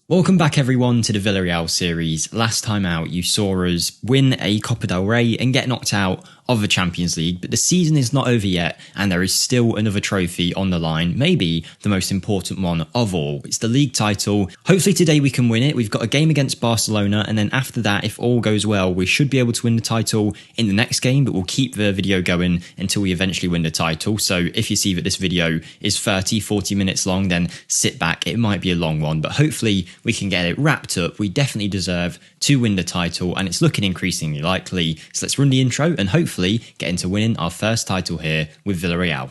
Welcome back everyone to the Villarreal series. Last time out you saw us win a Copa del Rey and get knocked out of the Champions League, but the season is not over yet and there is still another trophy on the line, maybe the most important one of all. It's the league title. Hopefully today we can win it. We've got a game against Barcelona, and then after that, if all goes well, we should be able to win the title in the next game, but we'll keep the video going until we eventually win the title. So if you see that this video is 30-40 minutes long, then sit back. It might be a long one, but hopefully we can get it wrapped up. We definitely deserve to win the title and it's looking increasingly likely. So let's run the intro and hopefully get into winning our first title here with Villarreal.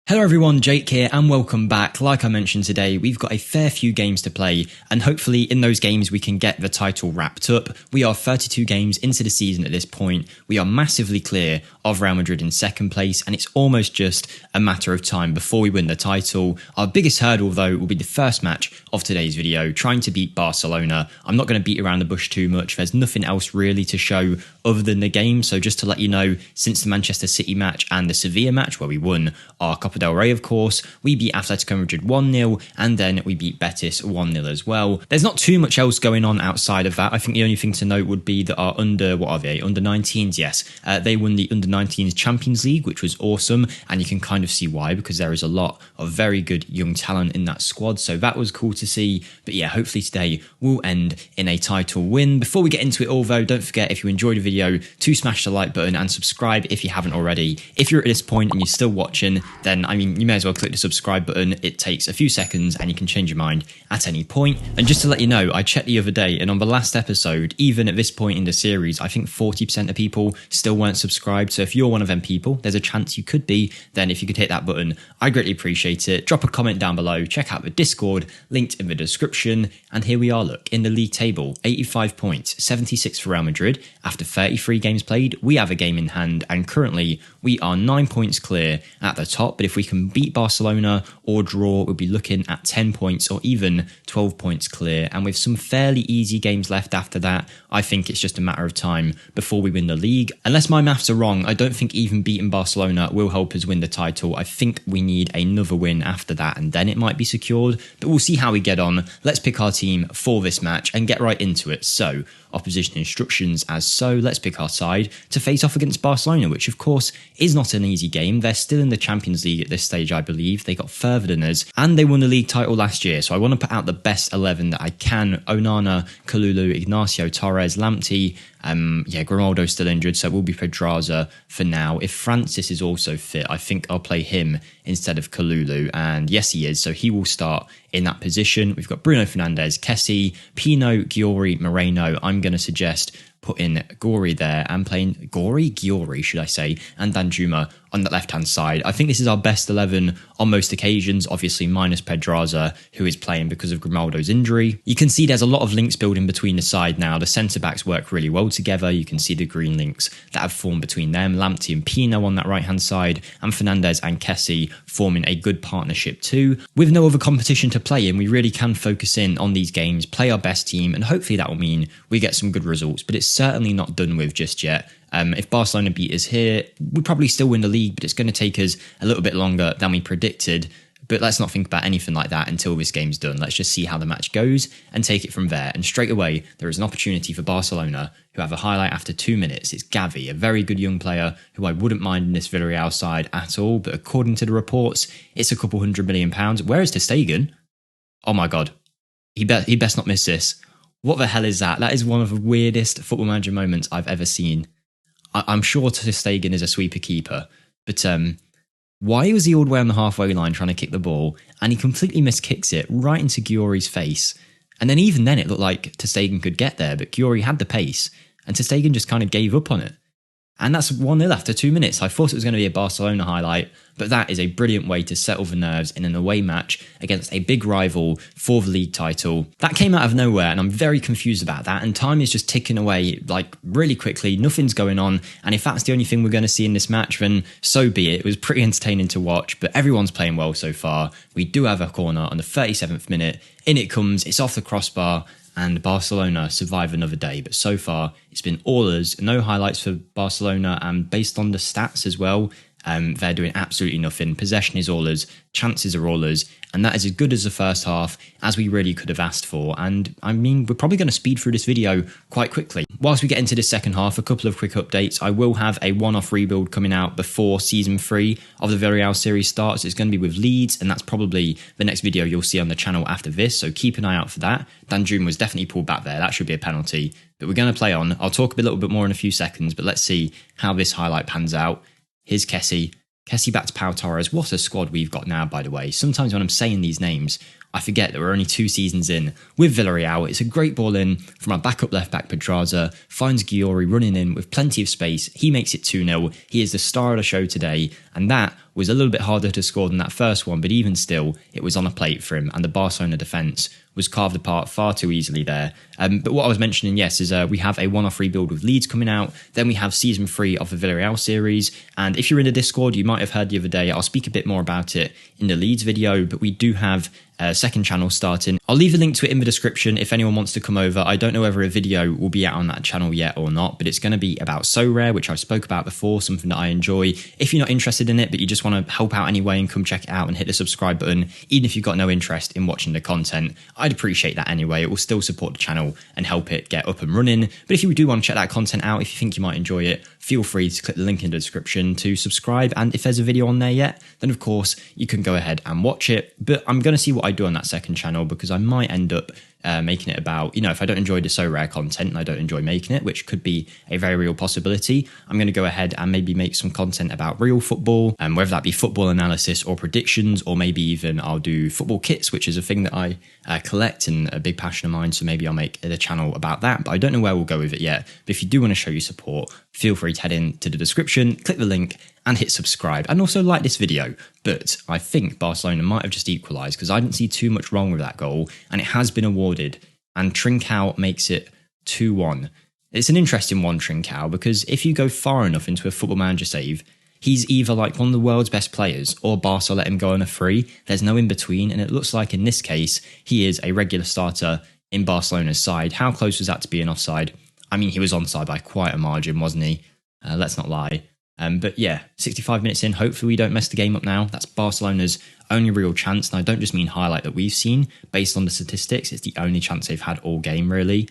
Hello everyone, Jake here and welcome back. Like I mentioned today, we've got a fair few games to play and hopefully in those games we can get the title wrapped up. We are 32 games into the season at this point. We are massively clear of Real Madrid in second place and it's almost just a matter of time before we win the title. Our biggest hurdle though will be the first match of today's video, trying to beat Barcelona. I'm not going to beat around the bush too much. There's nothing else really to show other than the game. So just to let you know, since the Manchester City match and the Sevilla match where we won our Copa del Rey, of course, we beat Atletico Madrid 1-0 and then we beat Betis 1-0 as well. There's not too much else going on outside of that. I think the only thing to note would be that our under 19s, yes, they won the under 19s Champions League, which was awesome, and you can kind of see why, because there is a lot of very good young talent in that squad, so that was cool to see. But yeah, hopefully today will end in a title win. Before we get into it all though, don't forget, if you enjoyed the video, to smash the like button and subscribe if you haven't already. If you're at this point and you're still watching, then I mean, you may as well click the subscribe button. It takes a few seconds and you can change your mind at any point. And just to let you know, I checked the other day and on the last episode, even at this point in the series, I think 40% of people still weren't subscribed. So if you're one of them people, there's a chance you could be. Then if you could hit that button, I greatly appreciate it. Drop a comment down below, check out the Discord, linked in the description. And here we are, look, in the league table, 85 points, 76 for Real Madrid. After 33 games played, we have a game in hand and currently we are 9 points clear at the top. But if we can beat Barcelona or draw, we'll be looking at 10 points or even 12 points clear. And with some fairly easy games left after that, I think it's just a matter of time before we win the league. Unless my maths are wrong, I don't think even beating Barcelona will help us win the title. I think we need another win after that and then it might be secured, but we'll see how we get on. Let's pick our team for this match and get right into it. So, opposition instructions as so, let's pick our side to face off against Barcelona, which of course is not an easy game. They're still in the Champions League at this stage, I believe. They got further than us and they won the league title last year, so I want to put out the best 11 that I can. Onana, Kalulu, Ignacio, Torres, Lamptey, Grimaldo's still injured, so it will be Pedraza for now. If Francis is also fit, I think I'll play him instead of Kalulu, and yes he is, so he will start in that position. We've got Bruno Fernandes, Kessie, Pino, Giori, Moreno. I'm going to suggest putting Gori there and playing Giori, should I say, and Danjuma on the left-hand side. I think this is our best 11 on most occasions, obviously minus Pedraza, who is playing because of Grimaldo's injury. You can see there's a lot of links building between the side now. The centre-backs work really well together. You can see the green links that have formed between them. Lamptey and Pino on that right-hand side, and Fernandes and Kessie forming a good partnership too. With no other competition to play in, we really can focus in on these games, play our best team, and hopefully that will mean we get some good results, but it's certainly not done with just yet. If Barcelona beat us here, we'd probably still win the league, but it's going to take us a little bit longer than we predicted. But let's not think about anything like that until this game's done. Let's just see how the match goes and take it from there. And straight away, there is an opportunity for Barcelona, who have a highlight after 2 minutes. It's Gavi, a very good young player who I wouldn't mind in this Villarreal side at all. But according to the reports, it's a couple £100 million. Where is Ter Stegen? Oh my God. He best not miss this. What the hell is that? That is one of the weirdest Football Manager moments I've ever seen. I'm sure Ter Stegen is a sweeper keeper, but why was he all the way on the halfway line trying to kick the ball and he completely miskicks it right into Giori's face? And then even then it looked like Ter Stegen could get there, but Giori had the pace and Ter Stegen just kind of gave up on it. And that's 1-0 after 2 minutes. I thought it was going to be a Barcelona highlight, but that is a brilliant way to settle the nerves in an away match against a big rival for the league title. That came out of nowhere, and I'm very confused about that, and time is just ticking away, like, really quickly. Nothing's going on, and if that's the only thing we're going to see in this match, then so be it. It was pretty entertaining to watch, but everyone's playing well so far. We do have a corner on the 37th minute. In it comes, it's off the crossbar, and Barcelona survive another day. But so far, it's been all us, no highlights for Barcelona, and based on the stats as well, They're doing absolutely nothing. Possession is all us, chances are all us, and that is as good as the first half as we really could have asked for. And I mean, we're probably going to speed through this video quite quickly. Whilst we get into the second half, a couple of quick updates. I will have a one-off rebuild coming out before season 3 of the Villarreal series starts. It's going to be with Leeds, and that's probably the next video you'll see on the channel after this, so keep an eye out for that. Danjuma was definitely pulled back there. That should be a penalty, but we're going to play on. I'll talk a little bit more in a few seconds, but let's see how this highlight pans out. Here's Kessie. Kessie back to Pau Torres. What a squad we've got now, by the way. Sometimes when I'm saying these names, I forget that we're only 2 seasons in with Villarreal. It's a great ball in from our backup left-back Pedraza. Finds Giori running in with plenty of space. He makes it 2-0. He is the star of the show today. And that was a little bit harder to score than that first one, but even still, it was on a plate for him. And the Barcelona defence was carved apart far too easily there. But what I was mentioning, yes, is we have a one-off rebuild with Leeds coming out. Then we have season 3 of the Villarreal series. And if you're in the Discord, you might have heard the other day, I'll speak a bit more about it in the Leeds video, but we do have a second channel starting. I'll leave a link to it in the description if anyone wants to come over. I don't know whether a video will be out on that channel yet or not, but it's going to be about So Rare, which I spoke about before, something that I enjoy. If you're not interested in it, but you just want to help out anyway and come check it out and hit the subscribe button, even if you've got no interest in watching the content, I'd appreciate that anyway. It will still support the channel and help it get up and running. But if you do want to check that content out, if you think you might enjoy it, feel free to click the link in the description to subscribe. And if there's a video on there yet, then of course you can go ahead and watch it. But I'm going to see what I do on that second channel, because I might end up making it about, if I don't enjoy the So Rare content and I don't enjoy making it, which could be a very real possibility, I'm going to go ahead and maybe make some content about real football, and whether that be football analysis or predictions, or maybe even I'll do football kits, which is a thing that I collect and a big passion of mine, so maybe I'll make a channel about that, but I don't know where we'll go with it yet. But if you do want to show your support, feel free to head into the description, click the link and hit subscribe, and also like this video. But I think Barcelona might have just equalised, because I didn't see too much wrong with that goal, and it has been awarded, and Trincao makes it 2-1. It's an interesting one, Trincao, because if you go far enough into a Football Manager save, he's either like one of the world's best players, or Barca let him go on a free. There's no in between, and it looks like in this case, he is a regular starter in Barcelona's side. How close was that to being offside? I mean, he was onside by quite a margin, wasn't he? Let's not lie. But yeah, 65 minutes in, hopefully we don't mess the game up now. That's Barcelona's only real chance, and I don't just mean highlight that we've seen. Based on the statistics, it's the only chance they've had all game, really.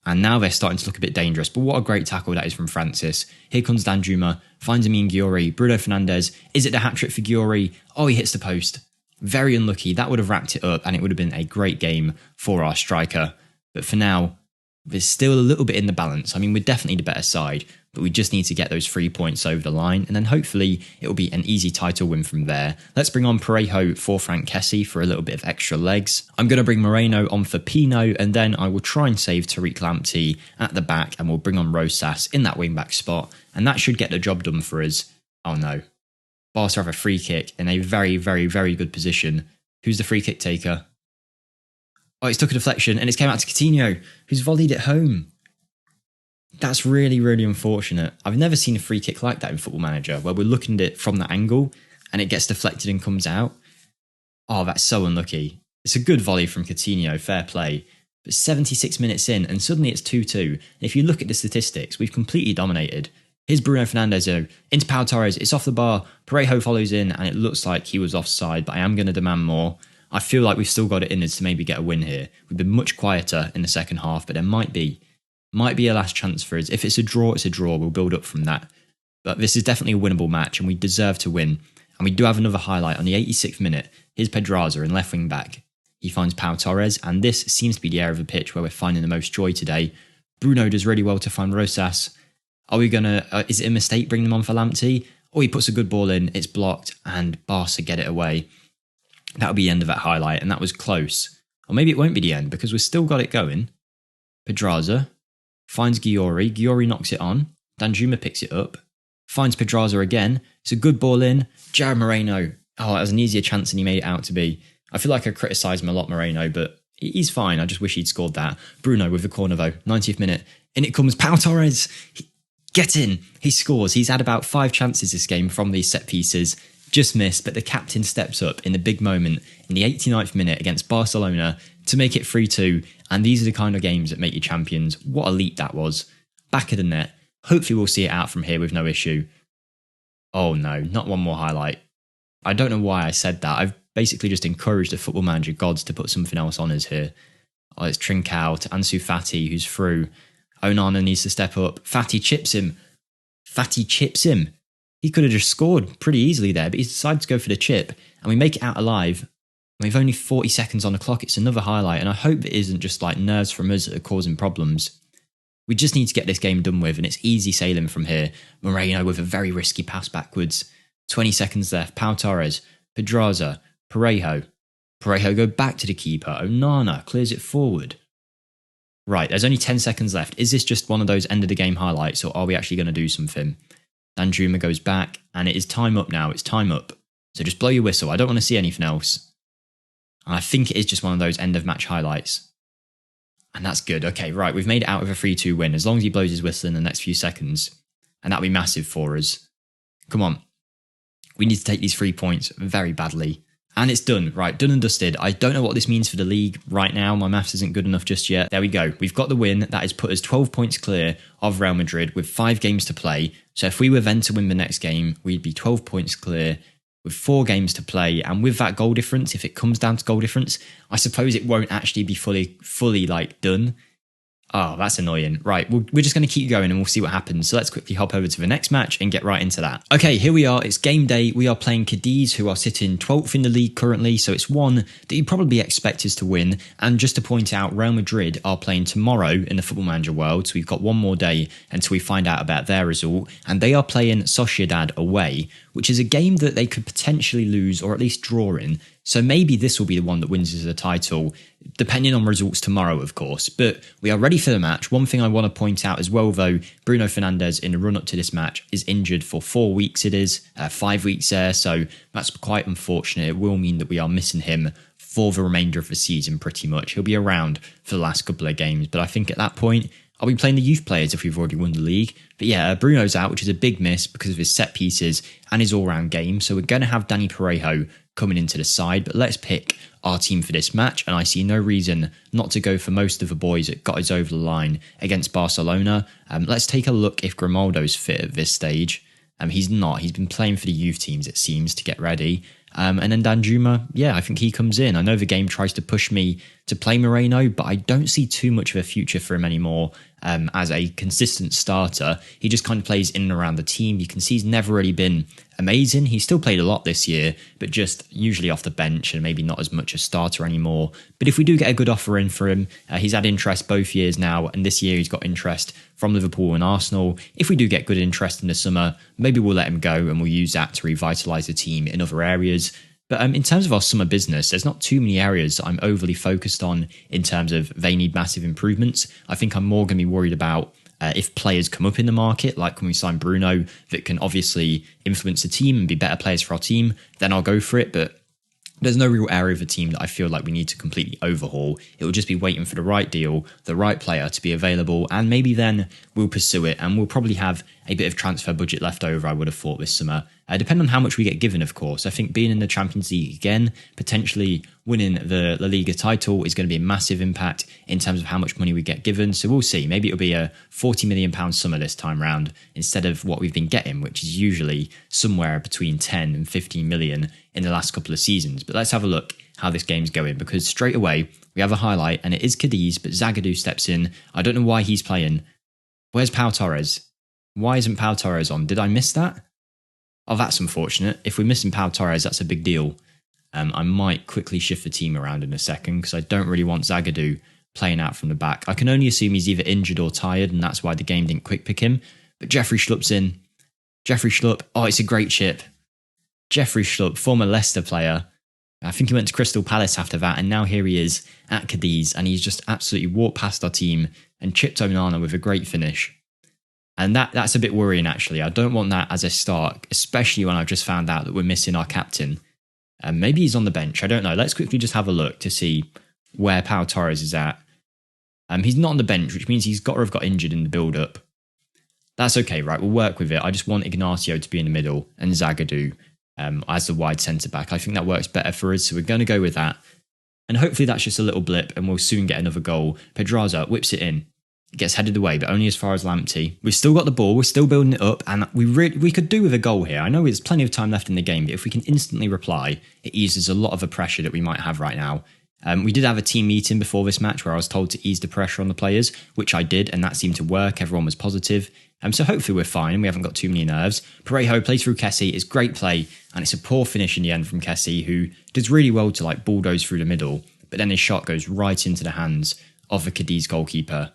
And now they're starting to look a bit dangerous, but what a great tackle that is from Francis. Here comes Danjuma, finds Amin Giori, Bruno Fernandes. Is it the hat-trick for Giori? Oh, he hits the post. Very unlucky. That would have wrapped it up, and it would have been a great game for our striker. But for now, there's still a little bit in the balance. I mean, we're definitely the better side, but we just need to get those 3 points over the line, and then hopefully it will be an easy title win from there. Let's bring on Parejo for Frank Kessie for a little bit of extra legs. I'm going to bring Moreno on for Pino, and then I will try and save Tariq Lamptey at the back, and we'll bring on Rosas in that wing-back spot, and that should get the job done for us. Oh no. Barca have a free kick in a very, very, very good position. Who's the free kick taker? Oh, it's took a deflection, and it's came out to Coutinho, who's volleyed it home. That's really, really unfortunate. I've never seen a free kick like that in Football Manager, where we're looking at it from that angle and it gets deflected and comes out. Oh, that's so unlucky. It's a good volley from Coutinho, fair play. But 76 minutes in, and suddenly it's 2-2. And if you look at the statistics, we've completely dominated. Here's Bruno Fernandes, into Pau Torres, it's off the bar. Parejo follows in, and it looks like he was offside, but I am going to demand more. I feel like we've still got it in us to maybe get a win here. We've been much quieter in the second half, but there might be a last chance for us. If it's a draw, it's a draw. We'll build up from that. But this is definitely a winnable match, and we deserve to win. And we do have another highlight on the 86th minute. Here's Pedraza in left wing back. He finds Pau Torres, and this seems to be the area of the pitch where we're finding the most joy today. Bruno does really well to find Rosas. Are we going to... is it a mistake bringing them on for Lamptey? Or he puts a good ball in, it's blocked, and Barca get it away. That'll be the end of that highlight, and that was close. Or maybe it won't be the end, because we've still got it going. Pedraza finds Giori. Giori knocks it on. Danjuma picks it up. Finds Pedraza again. It's a good ball in. Jared Moreno. Oh, that was an easier chance than he made it out to be. I feel like I criticise him a lot, Moreno, but he's fine. I just wish he'd scored that. Bruno with the corner, though. 90th minute. In it comes Pau Torres. Get in. He scores. He's had about 5 chances this game from these set pieces. Just missed, but the captain steps up in the big moment in the 89th minute against Barcelona to make it 3-2. And these are the kind of games that make you champions. What a leap that was. Back of the net. Hopefully we'll see it out from here with no issue. Oh no, not one more highlight. I don't know why I said that. I've basically just encouraged the Football Manager gods to put something else on us here. Oh, it's Trincao to Ansu Fati, who's through. Onana needs to step up. Fati chips him. He could have just scored pretty easily there, but he decided to go for the chip, and we make it out alive. And we've only 40 seconds on the clock. It's another highlight, and I hope it isn't just like nerves from us that are causing problems. We just need to get this game done with, and it's easy sailing from here. Moreno with a very risky pass backwards. 20 seconds left. Pau Torres, Pedraza, Parejo. Parejo go back to the keeper. Onana clears it forward. Right, there's only 10 seconds left. Is this just one of those end of the game highlights, or are we actually going to do something? Danjuma goes back, and it is time up now. It's time up. So just blow your whistle. I don't want to see anything else. And I think it is just one of those end of match highlights. And that's good. Okay, right, we've made it out with a 3-2 win. As long as he blows his whistle in the next few seconds. And that'll be massive for us. Come on. We need to take these 3 points very badly. And it's done. Right, done and dusted. I don't know what this means for the league right now. My maths isn't good enough just yet. There we go. We've got the win. That has put us 12 points clear of Real Madrid with 5 games to play. So if we were then to win the next game, we'd be 12 points clear with 4 games to play. And with that goal difference, if it comes down to goal difference, I suppose it won't actually be fully like done. Oh, that's annoying. Right, we're just going to keep going and we'll see what happens. So let's quickly hop over to the next match and get right into that. Okay, here we are. It's game day. We are playing Cadiz, who are sitting 12th in the league currently. So it's one that you probably expect us to win. And just to point out, Real Madrid are playing tomorrow in the Football Manager world. So we've got one more day until we find out about their result. And they are playing Sociedad away, which is a game that they could potentially lose or at least draw in. So maybe this will be the one that wins us the title, depending on results tomorrow, of course. But we are ready for the match. One thing I want to point out as well, though, Bruno Fernandes in the run-up to this match is injured for 4 weeks, 5 weeks there. So that's quite unfortunate. It will mean that we are missing him for the remainder of the season, pretty much. He'll be around for the last couple of games. But I think at that point, I'll be playing the youth players if we've already won the league. But yeah, Bruno's out, which is a big miss because of his set pieces and his all-round game. So we're going to have Danny Parejo coming into the side, but let's pick our team for this match, and I see no reason not to go for most of the boys that got us over the line against Barcelona. Let's take a look if Grimaldo's fit at this stage. He's not. He's been playing for the youth teams, it seems, to get ready. And then Danjuma, yeah, I think he comes in. I know the game tries to push me to play Moreno, but I don't see too much of a future for him anymore as a consistent starter. He just kind of plays in and around the team. You can see he's never really been amazing. He's still played a lot this year, but just usually off the bench and maybe not as much a starter anymore. But if we do get a good offer in for him, he's had interest both years now, and this year he's got interest from Liverpool and Arsenal. If we do get good interest in the summer, maybe we'll let him go and we'll use that to revitalise the team in other areas. But in terms of our summer business, there's not too many areas that I'm overly focused on in terms of they need massive improvements. I think I'm more going to be worried about if players come up in the market, like when we sign Bruno, that can obviously influence the team and be better players for our team, then I'll go for it. But there's no real area of the team that I feel like we need to completely overhaul. It will just be waiting for the right deal, the right player to be available, and maybe then we'll pursue it, and we'll probably have a bit of transfer budget left over, I would have thought, this summer. Depending on how much we get given, of course. I think being in the Champions League again, potentially winning the La Liga title is going to be a massive impact in terms of how much money we get given. So we'll see. Maybe it'll be a £40 million summer this time round instead of what we've been getting, which is usually somewhere between 10 and 15 million in the last couple of seasons. But let's have a look how this game's going, because straight away we have a highlight and it is Cadiz, but Zagadou steps in. I don't know why he's playing. Where's Pau Torres? Why isn't Pau Torres on? Did I miss that? Oh, that's unfortunate. If we're missing Pau Torres, that's a big deal. I might quickly shift the team around in a second because I don't really want Zagadou playing out from the back. I can only assume he's either injured or tired, and that's why the game didn't quick pick him. But Jeffrey Schlupp's in. Jeffrey Schlupp. Oh, it's a great chip. Jeffrey Schlupp, former Leicester player. I think he went to Crystal Palace after that, and now here he is at Cadiz, and he's just absolutely walked past our team and chipped Onana with a great finish. And that's a bit worrying, actually. I don't want that as a start, especially when I've just found out that we're missing our captain. Maybe he's on the bench. I don't know. Let's quickly just have a look to see where Pau Torres is at. He's not on the bench, which means he's got to have got injured in the build-up. That's okay, right? We'll work with it. I just want Ignacio to be in the middle and Zagadou as the wide centre-back. I think that works better for us, so we're going to go with that. And hopefully that's just a little blip and we'll soon get another goal. Pedraza whips it in. It gets headed away, but only as far as Lamptey. We've still got the ball, we're still building it up, and we could do with a goal here. I know there's plenty of time left in the game, but if we can instantly reply, it eases a lot of the pressure that we might have right now. We did have a team meeting before this match where I was told to ease the pressure on the players, which I did, and that seemed to work. Everyone was positive. So hopefully we're fine. We haven't got too many nerves. Parejo plays through Kessie. It's great play, and it's a poor finish in the end from Kessie, who does really well to bulldoze through the middle, but then his shot goes right into the hands of the Cadiz goalkeeper.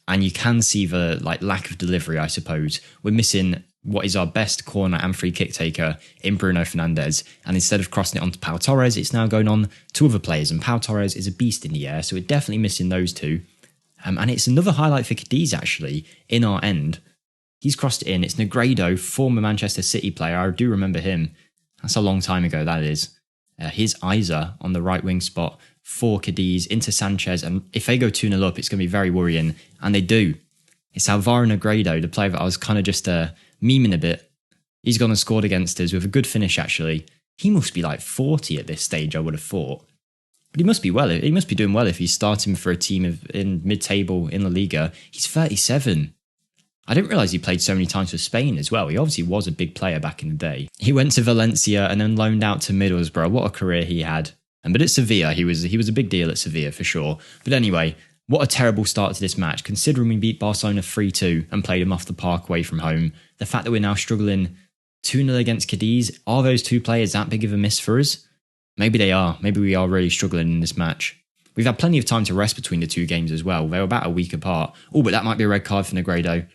And you can see the lack of delivery, I suppose. We're missing what is our best corner and free kick taker in Bruno Fernandes. And instead of crossing it onto Pau Torres, it's now going on to other players. And Pau Torres is a beast in the air, so we're definitely missing those two. And it's another highlight for Cadiz, actually, in our end. He's crossed it in. It's Negredo, former Manchester City player. I do remember him. That's a long time ago, that is. Here's Isa on the right wing spot for Cadiz into Sanchez. And if they go 2-0 up, it's going to be very worrying. And they do. It's Alvaro Negredo, the player that I was kind of just memeing a bit. He's gone and scored against us with a good finish, actually. He must be 40 at this stage, I would have thought. But he must be well. He must be doing well if he's starting for a team in mid-table in La Liga. He's 37. I didn't realise he played so many times for Spain as well. He obviously was a big player back in the day. He went to Valencia and then loaned out to Middlesbrough. What a career he had. But at Sevilla, he was a big deal at Sevilla for sure. But anyway, what a terrible start to this match, considering we beat Barcelona 3-2 and played them off the park away from home. The fact that we're now struggling 2-0 against Cadiz, are those two players that big of a miss for us? Maybe they are. Maybe we are really struggling in this match. We've had plenty of time to rest between the two games as well. They were about a week apart. Oh, but that might be a red card for Negredo.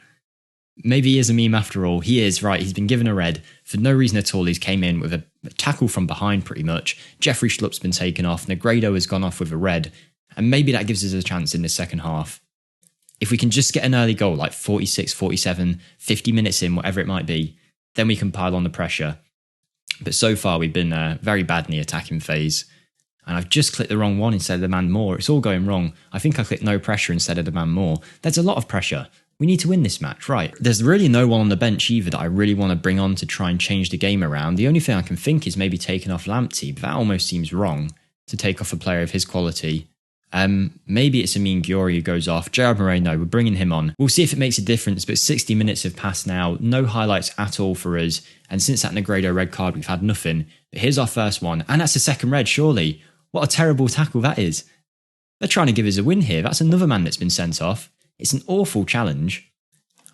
Maybe he is a meme after all. He is, right. He's been given a red for no reason at all. He's came in with a tackle from behind pretty much. Jeffrey Schlupp's been taken off. Negredo has gone off with a red. And maybe that gives us a chance in the second half. If we can just get an early goal, 46, 47, 50 minutes in, whatever it might be, then we can pile on the pressure. But so far, we've been very bad in the attacking phase. And I've just clicked the wrong one instead of the man more. It's all going wrong. I think I clicked no pressure instead of the man more. There's a lot of pressure. We need to win this match, right? There's really no one on the bench either that I really want to bring on to try and change the game around. The only thing I can think is maybe taking off Lamptey, but that almost seems wrong to take off a player of his quality. Maybe it's Amin Gyouri who goes off. Gerard Moreno, we're bringing him on. We'll see if it makes a difference, but 60 minutes have passed now. No highlights at all for us. And since that Negredo red card, we've had nothing. But here's our first one. And that's the second red, surely. What a terrible tackle that is. They're trying to give us a win here. That's another man that's been sent off. It's an awful challenge.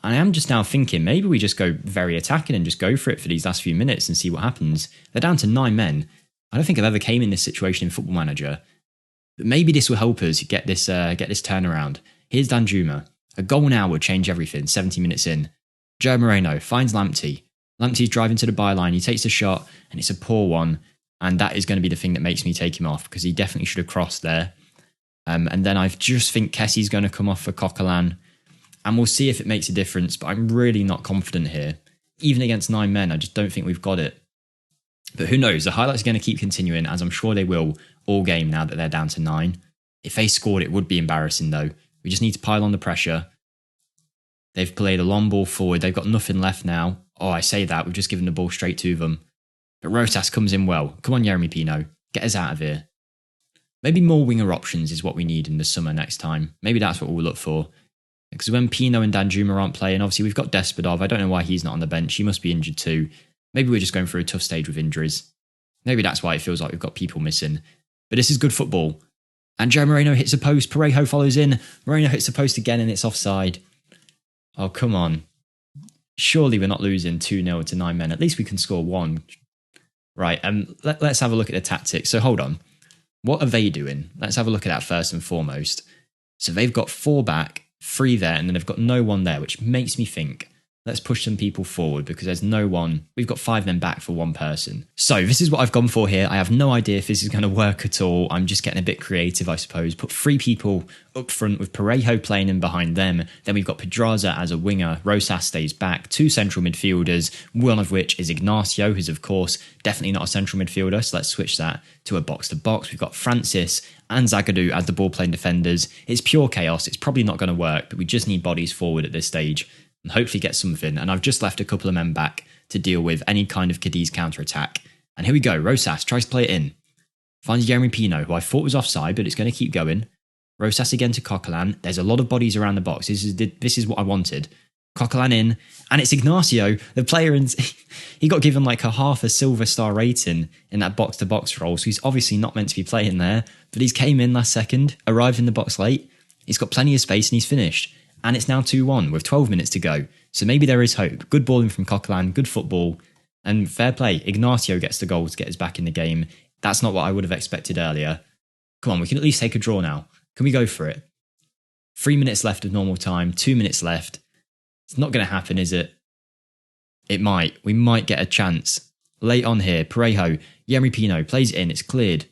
And I am just now thinking, maybe we just go very attacking and just go for it for these last few minutes and see what happens. They're down to 9 men. I don't think I've ever came in this situation in Football Manager. But maybe this will help us get this turnaround. Here's Danjuma. A goal now would change everything, 70 minutes in. Joe Moreno finds Lamptey. Lamptey's driving to the byline. He takes a shot, and it's a poor one. And that is going to be the thing that makes me take him off, because he definitely should have crossed there. And then I just think Kessie's going to come off for Coquelin. And we'll see if it makes a difference, but I'm really not confident here. Even against 9 men, I just don't think we've got it. But who knows? The highlights are going to keep continuing, as I'm sure they will all game now that they're down to 9. If they scored, it would be embarrassing, though. We just need to pile on the pressure. They've played a long ball forward. They've got nothing left now. Oh, I say that. We've just given the ball straight to them. But Rosas comes in well. Come on, Jeremy Pino. Get us out of here. Maybe more winger options is what we need in the summer next time. Maybe that's what we'll look for. Because when Pino and Danjuma aren't playing, obviously we've got Despodov. I don't know why he's not on the bench. He must be injured too. Maybe we're just going through a tough stage with injuries. Maybe that's why it feels like we've got people missing. But this is good football. And Joe Moreno hits a post. Parejo follows in. Moreno hits the post again and it's offside. Oh, come on. Surely we're not losing 2-0 to 9 men. At least we can score 1. Right, let's have a look at the tactics. So hold on. What are they doing? Let's have a look at that first and foremost. So they've got 4 back, 3 there, and then they've got no one there, which makes me think, let's push some people forward because there's no one. We've got 5 men back for 1 person. So this is what I've gone for here. I have no idea if this is going to work at all. I'm just getting a bit creative, I suppose. Put 3 people up front with Parejo playing in behind them. Then we've got Pedraza as a winger. Rosas stays back. 2 central midfielders, one of which is Ignacio, who's of course definitely not a central midfielder. So let's switch that to a box-to-box. We've got Francis and Zagadou as the ball-playing defenders. It's pure chaos. It's probably not going to work, but we just need bodies forward at this stage and hopefully get something. And I've just left a couple of men back to deal with any kind of Cadiz counter-attack. And here we go. Rosas tries to play it in. Finds Jeremy Pino, who I thought was offside, but it's going to keep going. Rosas again to Coquelin. There's a lot of bodies around the box. This is what I wanted. Coquelin in, and it's Ignacio, the player, and he got given like a half a silver star rating in that box-to-box role, so he's obviously not meant to be playing there, but he's came in last second, arrived in the box late, he's got plenty of space and he's finished. And it's now 2-1 with 12 minutes to go, so maybe there is hope. Good balling from Coquelin, good football, and fair play. Ignacio gets the goal to get us back in the game. That's not what I would have expected earlier. Come on, we can at least take a draw now. Can we go for it? 3 minutes left of normal time, 2 minutes left. It's not going to happen, is it? It might. We might get a chance. Late on here, Parejo, Yerry Pino plays it in, it's cleared.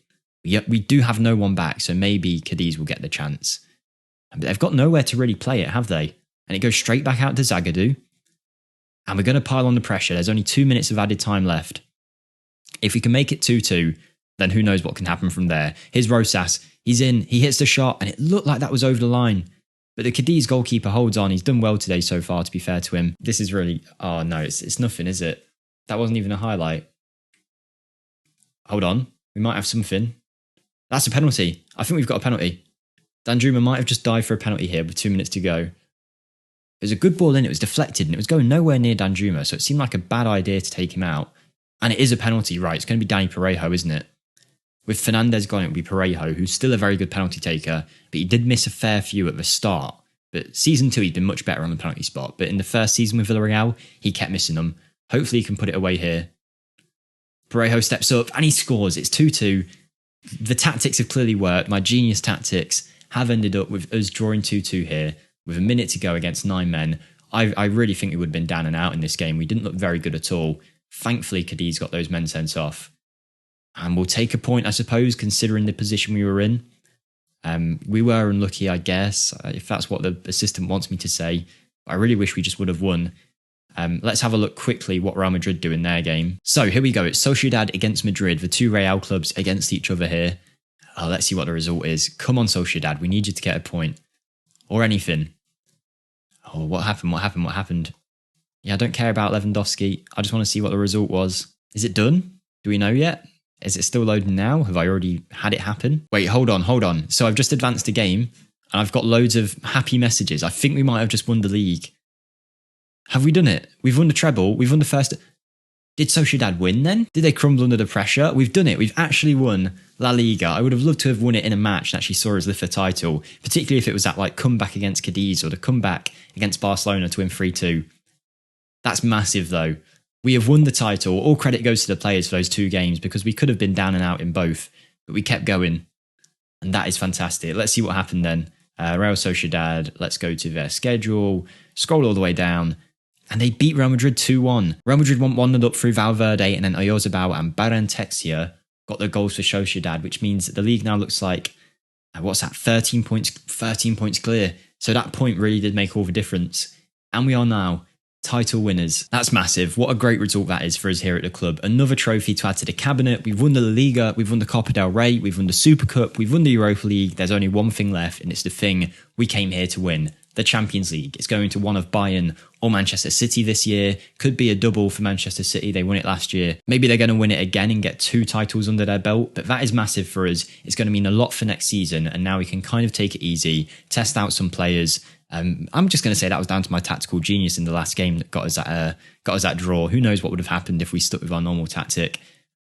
We do have no one back, so maybe Cadiz will get the chance. But they've got nowhere to really play it, have they? And it goes straight back out to Zagadou. And we're going to pile on the pressure. There's only 2 minutes of added time left. If we can make it 2-2, then who knows what can happen from there. Here's Rosas. He's in. He hits the shot, and it looked like that was over the line. But the Cadiz goalkeeper holds on. He's done well today so far, to be fair to him. This is really... Oh, no, it's nothing, is it? That wasn't even a highlight. Hold on. We might have something. That's a penalty. I think we've got a penalty. Danjuma might have just died for a penalty here with 2 minutes to go. It was a good ball in. It was deflected, and it was going nowhere near Danjuma, so it seemed like a bad idea to take him out. And it is a penalty, right? It's going to be Danny Parejo, isn't it? With Fernandez gone, it will be Parejo, who's still a very good penalty taker, but he did miss a fair few at the start. But season 2, he's been much better on the penalty spot. But in the first season with Villarreal, he kept missing them. Hopefully he can put it away here. Parejo steps up and he scores. It's 2-2. The tactics have clearly worked. My genius tactics have ended up with us drawing 2-2 here with a minute to go against 9 men. I really think we would have been down and out in this game. We didn't look very good at all. Thankfully, Cadiz got those men sent off. And we'll take a point, I suppose, considering the position we were in. We were unlucky, I guess, if that's what the assistant wants me to say. I really wish we just would have won. Let's have a look quickly what Real Madrid do in their game. So here we go. It's Sociedad against Madrid, the two Real clubs against each other here. Let's see what the result is. Come on, Sociedad. We need you to get a point. Or anything. Oh, what happened? What happened? What happened? Yeah, I don't care about Lewandowski. I just want to see what the result was. Is it done? Do we know yet? Is it still loading now? Have I already had it happen? Wait, hold on. So I've just advanced a game and I've got loads of happy messages. I think we might have just won the league. Have we done it? We've won the treble. We've won the first... Did Sociedad win then? Did they crumble under the pressure? We've done it. We've actually won La Liga. I would have loved to have won it in a match that actually saw us lift the title, particularly if it was that like comeback against Cadiz or the comeback against Barcelona to win 3-2. That's massive though. We have won the title. All credit goes to the players for those 2 games because we could have been down and out in both, but we kept going. And that is fantastic. Let's see what happened then. Real Sociedad, let's go to their schedule, scroll all the way down, and they beat Real Madrid 2-1. Real Madrid went 1-0 up through Valverde, and then Oyarzabal and Barrenetxea got the goals for Sociedad, which means that the league now looks like, 13 points clear. So that point really did make all the difference. And we are now title winners. That's massive. What a great result that is for us here at the club. Another trophy to add to the cabinet. We've won the La Liga, we've won the Copa del Rey, we've won the Super Cup, we've won the Europa League. There's only one thing left, and it's the thing we came here to win. The Champions League. It's going to one of Bayern or Manchester City this year. Could be a double for Manchester City. They won it last year. Maybe they're going to win it again and get 2 titles under their belt, but that is massive for us. It's going to mean a lot for next season, and now we can kind of take it easy, test out some players. I'm just going to say that was down to my tactical genius in the last game that got us that draw. Who knows what would have happened if we stuck with our normal tactic.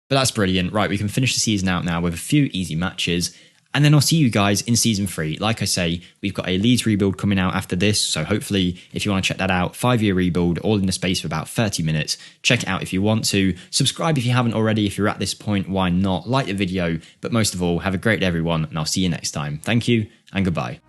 But that's brilliant. Right, we can finish the season out now with a few easy matches. And then I'll see you guys in season 3. Like I say, we've got a Leeds rebuild coming out after this. So hopefully, if you want to check that out, 5-year rebuild, all in the space of about 30 minutes. Check it out if you want to. Subscribe if you haven't already. If you're at this point, why not? Like the video. But most of all, have a great day, everyone. And I'll see you next time. Thank you and goodbye.